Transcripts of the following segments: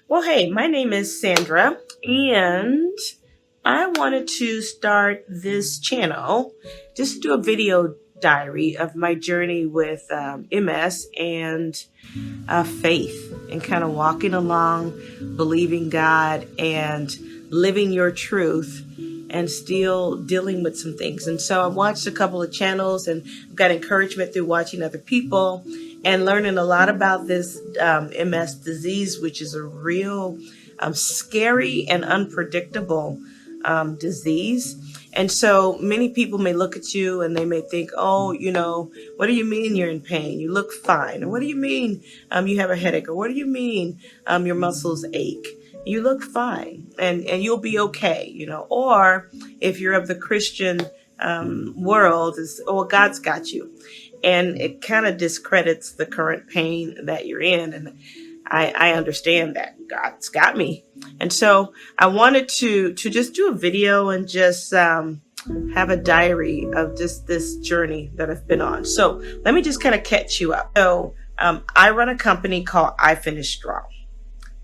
Well, hey, my name is Sandra, and I wanted to start this channel just to do a video diary of my journey with MS and faith, and kind of walking along, believing God, and living your truth, and still dealing with some things. And so I watched a couple of channels and got encouragement through watching other people and learning a lot about this MS disease, which is a real scary and unpredictable disease. And so many people may look at you and they may think, oh, what do you mean you're in pain? You look fine. Or what do you mean you have a headache? Or what do you mean your muscles ache? You look fine and you'll be okay, Or if you're of the Christian world, is, oh, well, God's got you. And it kind of discredits the current pain that you're in. And I understand that God's got me. And so I wanted to just do a video and just have a diary of just this journey that I've been on. So let me just kind of catch you up. So I run a company called I Finish Strong.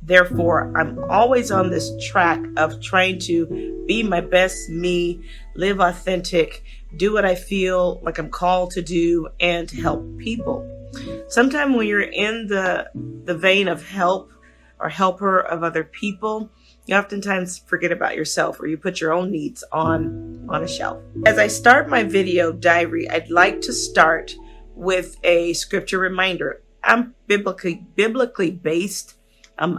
Therefore, I'm always on this track of trying to be my best me, live authentic, do what I feel like I'm called to do, and to help people. Sometimes when you're in the vein of help or helper of other people, you oftentimes forget about yourself, or you put your own needs on a shelf. As I start my video diary, I'd like to start with a scripture reminder. I'm biblically based.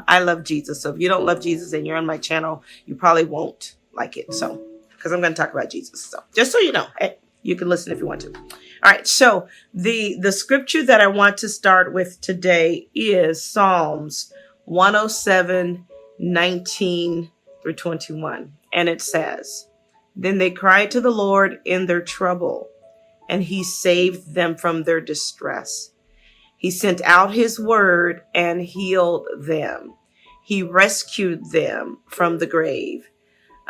I love Jesus. So if you don't love Jesus and you're on my channel, you probably won't like it. So, because I'm going to talk about Jesus. So just so you know, hey, you can listen if you want to. All right. So the scripture that I want to start with today is Psalms 107, 19 through 21. And it says, "Then they cried to the Lord in their trouble, and he saved them from their distress. He sent out his word and healed them. He rescued them from the grave.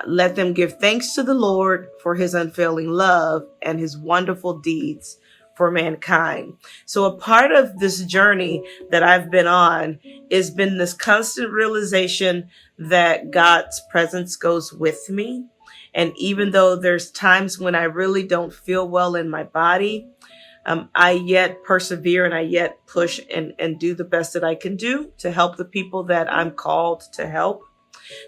Let them give thanks to the Lord for his unfailing love and his wonderful deeds for mankind." So a part of this journey that I've been on has been this constant realization that God's presence goes with me. And even though there's times when I really don't feel well in my body, I yet persevere and I yet push and do the best that I can do to help the people that I'm called to help.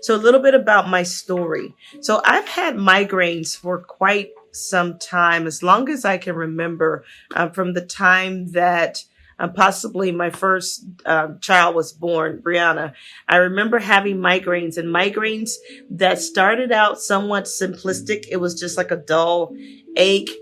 So a little bit about my story. So I've had migraines for quite some time, as long as I can remember, from the time that possibly my first child was born, Brianna. I remember having migraines, and migraines that started out somewhat simplistic. It was just like a dull ache.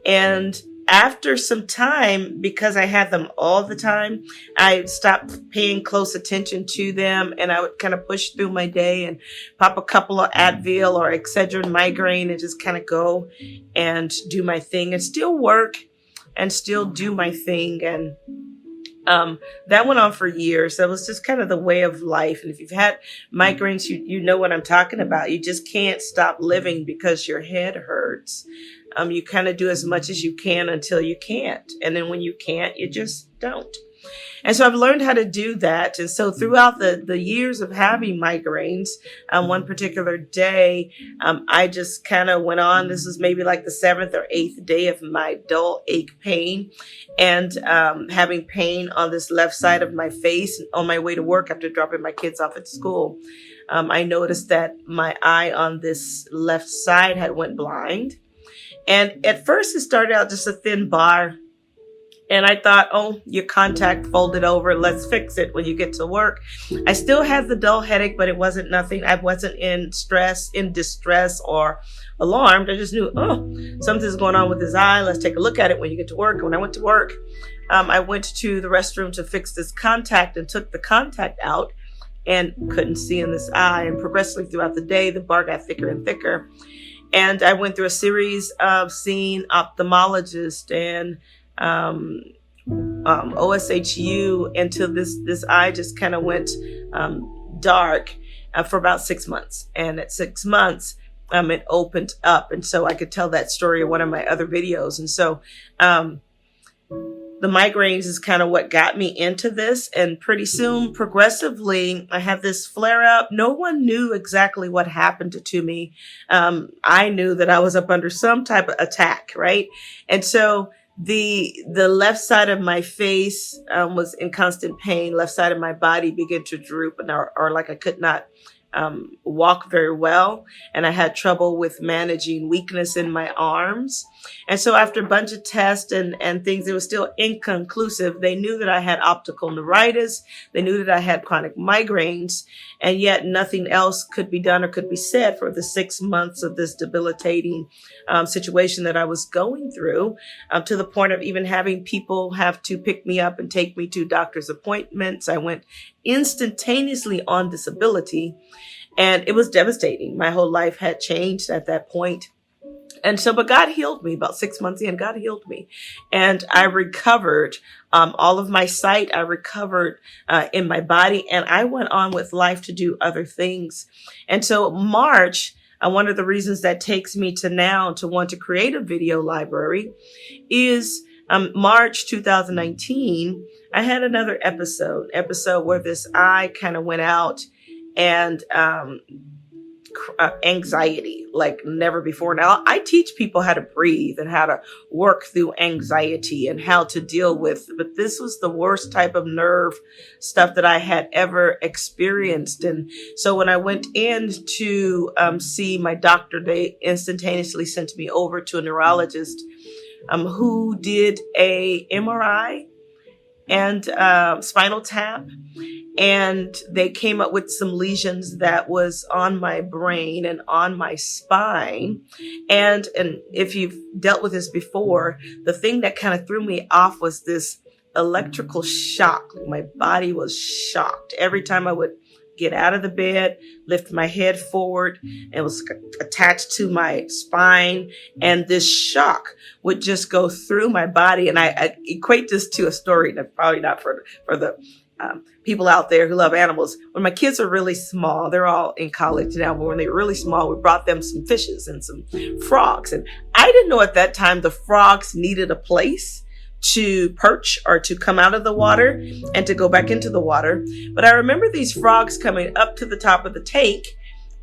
And after some time, because I had them all the time, I stopped paying close attention to them, and I would kind of push through my day and pop a couple of Advil or Excedrin migraine and just kind of go and do my thing and still work and still do my thing. And that went on for years. That was just kind of the way of life. And if you've had migraines, you know what I'm talking about. You just can't stop living because your head hurts. You kind of do as much as you can until you can't. And then when you can't, you just don't. And so I've learned how to do that. And so throughout the years of having migraines, one particular day, I just kind of went on. This was maybe like the 7th or 8th day of my dull ache pain, and having pain on this left side of my face on my way to work after dropping my kids off at school. I noticed that my eye on this left side had went blind. And at first it started out just a thin bar. And I thought, oh, your contact folded over. Let's fix it when you get to work. I still had the dull headache, but it wasn't nothing. I wasn't in distress, or alarmed. I just knew, oh, something's going on with his eye. Let's take a look at it when you get to work. When I went to work, I went to the restroom to fix this contact and took the contact out and couldn't see in this eye. And progressively throughout the day, the bar got thicker and thicker. And I went through a series of seeing ophthalmologists and OSHU until this eye just kind of went dark for about 6 months. And at 6 months, it opened up. And so I could tell that story in one of my other videos. And so the migraines is kind of what got me into this. And pretty soon, progressively, I had this flare up. No one knew exactly what happened to me. I knew that I was up under some type of attack, right? And so the left side of my face was in constant pain. Left side of my body began to droop, or like I could not walk very well. And I had trouble with managing weakness in my arms. And so after a bunch of tests and things, it was still inconclusive. They knew that I had optical neuritis. They knew that I had chronic migraines, and yet nothing else could be done or could be said for the 6 months of this debilitating situation that I was going through, to the point of even having people have to pick me up and take me to doctor's appointments. I went instantaneously on disability, and it was devastating. My whole life had changed at that point. And so, but God healed me about 6 months in. God healed me, and I recovered all of my sight. I recovered in my body, and I went on with life to do other things. And so March, one of the reasons that takes me to now to want to create a video library is March 2019, I had another episode where this eye kind of went out, and anxiety like never before. Now, I teach people how to breathe and how to work through anxiety and how to deal with, but this was the worst type of nerve stuff that I had ever experienced. And so when I went in to see my doctor, they instantaneously sent me over to a neurologist who did a MRI and spinal tap. And they came up with some lesions that was on my brain and on my spine. And if you've dealt with this before, the thing that kind of threw me off was this electrical shock. My body was shocked. Every time I would get out of the bed, lift my head forward, it was attached to my spine, and this shock would just go through my body. And I equate this to a story that's probably not for the people out there who love animals. When my kids are really small, they're all in college now, but when they were really small, we brought them some fishes and some frogs. And I didn't know at that time the frogs needed a place to perch or to come out of the water and to go back into the water. But I remember these frogs coming up to the top of the tank,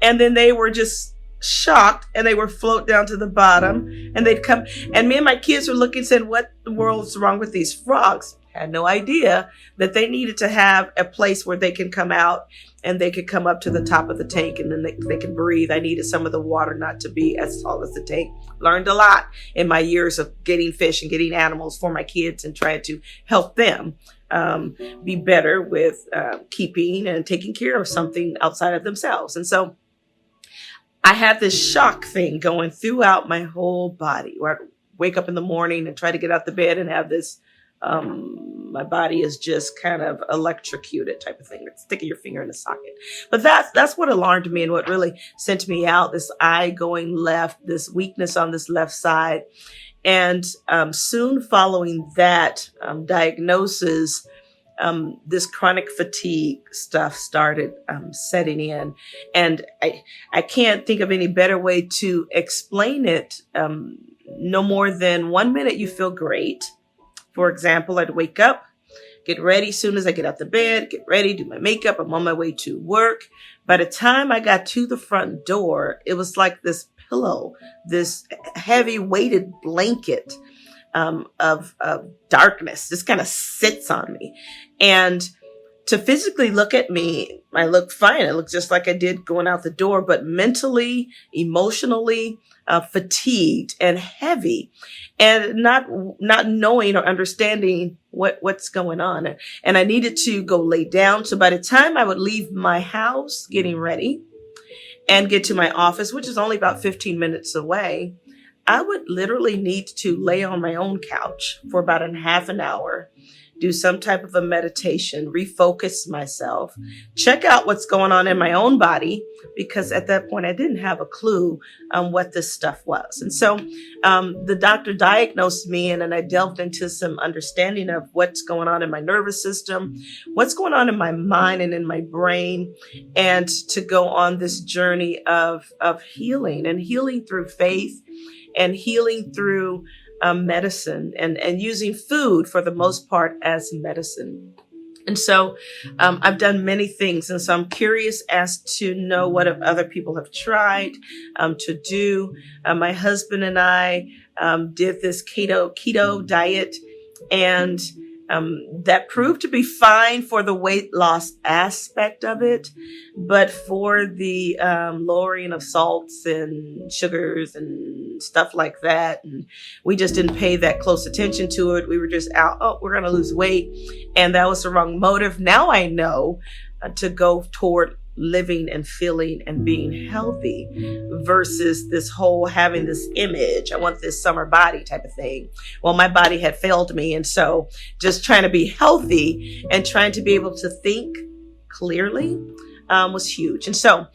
and then they were just shocked and they would float down to the bottom, and they'd come. And me and my kids were looking, saying, what the world's wrong with these frogs? Had no idea that they needed to have a place where they can come out and they could come up to the top of the tank, and then they can breathe. I needed some of the water not to be as tall as the tank. Learned a lot in my years of getting fish and getting animals for my kids and trying to help them be better with keeping and taking care of something outside of themselves. And so I had this shock thing going throughout my whole body, where I'd wake up in the morning and try to get out the bed and have this my body is just kind of electrocuted type of thing. It's sticking your finger in the socket. But that's what alarmed me and what really sent me out, this eye going left, this weakness on this left side. And soon following that diagnosis, this chronic fatigue stuff started setting in. And I can't think of any better way to explain it. No more than 1 minute you feel great. For example, I'd wake up, get ready. As soon as I get out the bed, get ready, do my makeup. I'm on my way to work. By the time I got to the front door, it was like this pillow, this heavy weighted blanket of darkness just kind of sits on me. And to physically look at me, I look fine. I look just like I did going out the door, but mentally, emotionally, fatigued and heavy, and not knowing or understanding what's going on. And I needed to go lay down. So by the time I would leave my house, getting ready, and get to my office, which is only about 15 minutes away, I would literally need to lay on my own couch for about a half an hour, do some type of a meditation, refocus myself, check out what's going on in my own body, because at that point I didn't have a clue what this stuff was. And so the doctor diagnosed me, and then I delved into some understanding of what's going on in my nervous system, what's going on in my mind and in my brain, and to go on this journey of healing, and healing through faith, and healing through medicine and using food for the most part as medicine. And so I've done many things. And so I'm curious as to know what other people have tried to do. My husband and I did this keto diet, and that proved to be fine for the weight loss aspect of it. But for the lowering of salts and sugars and stuff like that, and we just didn't pay that close attention to it. We were just out, oh, we're going to lose weight. And that was the wrong motive. Now I know to go toward living and feeling and being healthy versus this whole having this image. I want this summer body type of thing. Well, my body had failed me. And so just trying to be healthy and trying to be able to think clearly was huge. And so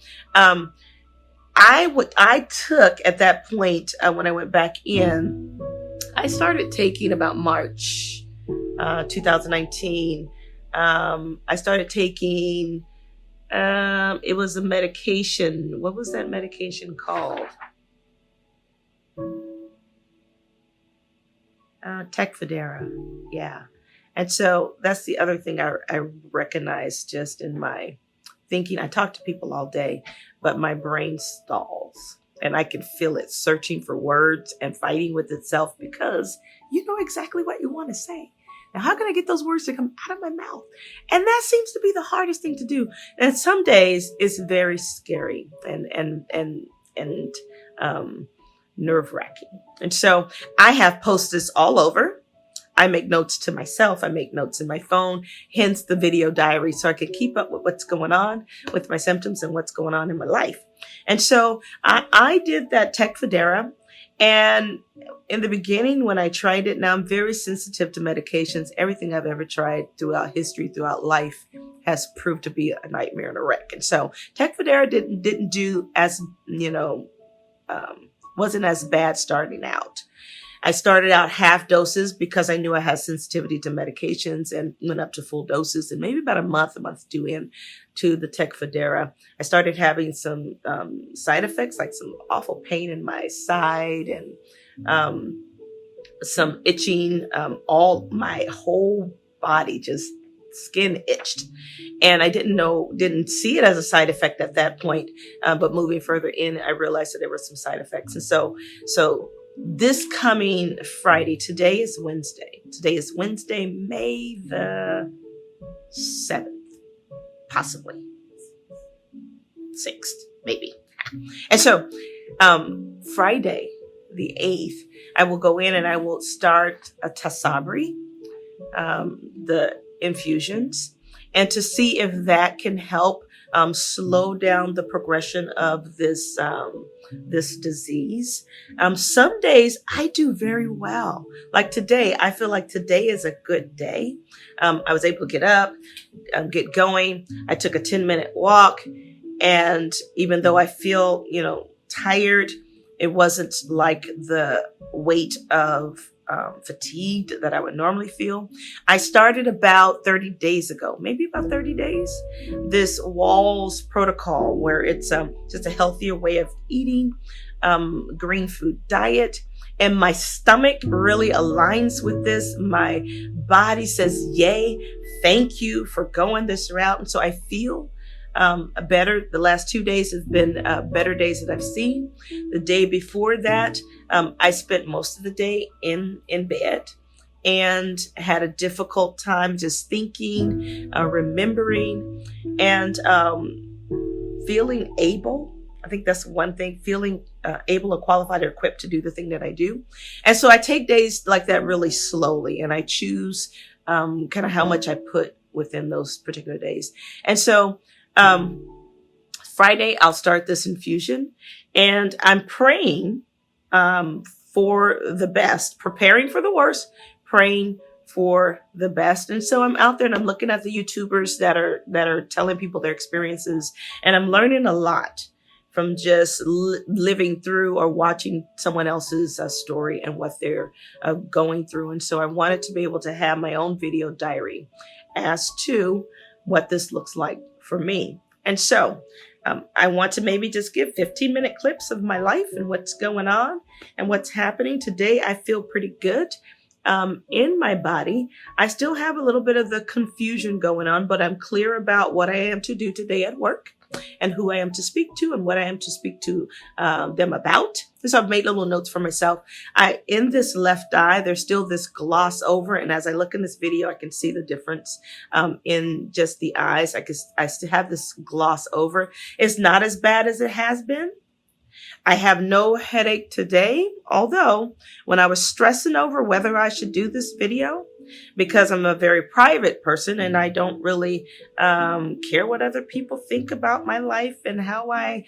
I took at that point when I went back in, I started taking about March 2019. I started taking it was a medication. What was that medication called? Tecfidera. Yeah. And so that's the other thing I recognize just in my thinking. I talk to people all day, but my brain stalls and I can feel it searching for words and fighting with itself because you know exactly what you want to say. Now, how can I get those words to come out of my mouth? And that seems to be the hardest thing to do. And some days it's very scary and nerve-wracking. And so I have post-its all over. I make notes to myself. I make notes in my phone, hence the video diary, so I can keep up with what's going on with my symptoms and what's going on in my life. And so I did that Tecfidera. And in the beginning, when I tried it, now I'm very sensitive to medications. Everything I've ever tried throughout history, throughout life, has proved to be a nightmare and a wreck. And so Tecfidera didn't do as, wasn't as bad starting out. I started out half doses because I knew I had sensitivity to medications and went up to full doses. And maybe about a month two in to the Tecfidera, I started having some side effects, like some awful pain in my side and some itching. All my whole body, just skin itched. And I didn't see it as a side effect at that point. But moving further in, I realized that there were some side effects. And so this coming Friday, today is Wednesday, May the 7th, possibly 6th, maybe. And so Friday, the 8th, I will go in and I will start a Tasabri, the infusions, and to see if that can help slow down the progression of this disease. Some days I do very well. Like today, I feel like today is a good day. I was able to get up, get going. I took a 10-minute walk, and even though I feel, tired, it wasn't like the weight of fatigued that I would normally feel. I started about 30 days ago, maybe about 30 days, this WALS protocol where it's just a healthier way of eating, green food diet. And my stomach really aligns with this. My body says, yay, thank you for going this route. And so I feel better. The last 2 days have been better days that I've seen. The day before that, I spent most of the day in bed and had a difficult time just thinking, remembering, and feeling able. I think that's one thing, feeling able or qualified or equipped to do the thing that I do. And so I take days like that really slowly, and I choose kind of how much I put within those particular days. And so Friday, I'll start this infusion, and I'm praying for the best, preparing for the worst, praying for the best. And so I'm out there and I'm looking at the YouTubers that are telling people their experiences, and I'm learning a lot from just living through or watching someone else's story and what they're going through. And so I wanted to be able to have my own video diary as to what this looks like for me. And so I want to maybe just give 15-minute clips of my life and what's going on and what's happening. Today, I feel pretty good in my body. I still have a little bit of the confusion going on, but I'm clear about what I am to do today at work and who I am to speak to and what I am to speak to them about. So I've made little notes for myself. In this left eye, there's still this gloss over. And as I look in this video, I can see the difference in just the eyes. I still have this gloss over. It's not as bad as it has been. I have no headache today, although when I was stressing over whether I should do this video, because I'm a very private person and I don't really care what other people think about my life and how I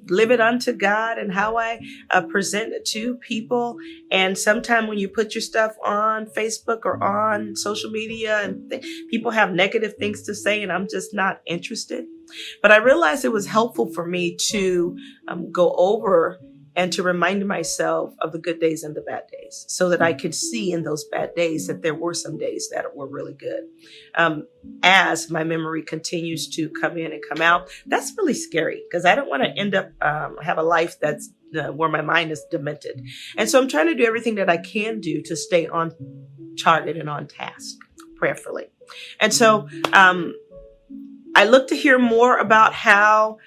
live it unto God and how I present it to people. And sometimes when you put your stuff on Facebook or on social media and people have negative things to say and I'm just not interested. But I realized it was helpful for me to go over and to remind myself of the good days and the bad days so that I could see in those bad days that there were some days that were really good. As my memory continues to come in and come out, that's really scary because I don't want to end up have a life that's where my mind is demented. And so I'm trying to do everything that I can do to stay on target and on task prayerfully. And so I look to hear more about how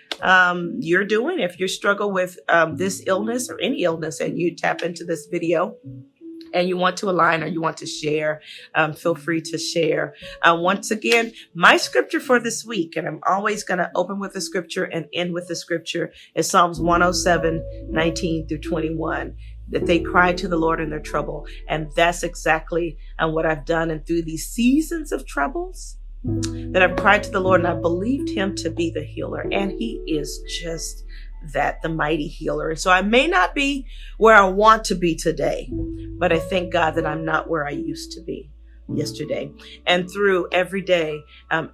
you're doing. If you struggle with this illness or any illness and you tap into this video and you want to align or you want to share, feel free to share. Once again, my scripture for this week, and I'm always going to open with the scripture and end with the scripture, is Psalms 107:19-21. That they cried to the Lord in their trouble. And that's exactly what I've done. And through these seasons of troubles, that I've cried to the Lord and I believed him to be the healer. And he is just that, the mighty healer. And so I may not be where I want to be today, but I thank God that I'm not where I used to be yesterday. And through every day,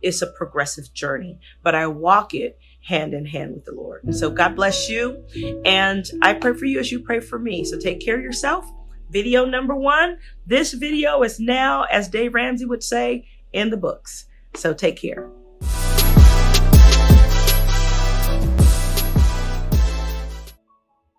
it's a progressive journey, but I walk it hand in hand with the Lord. And so God bless you. And I pray for you as you pray for me. So take care of yourself. Video number 1. This video is now, as Dave Ramsey would say, in the books. So take care.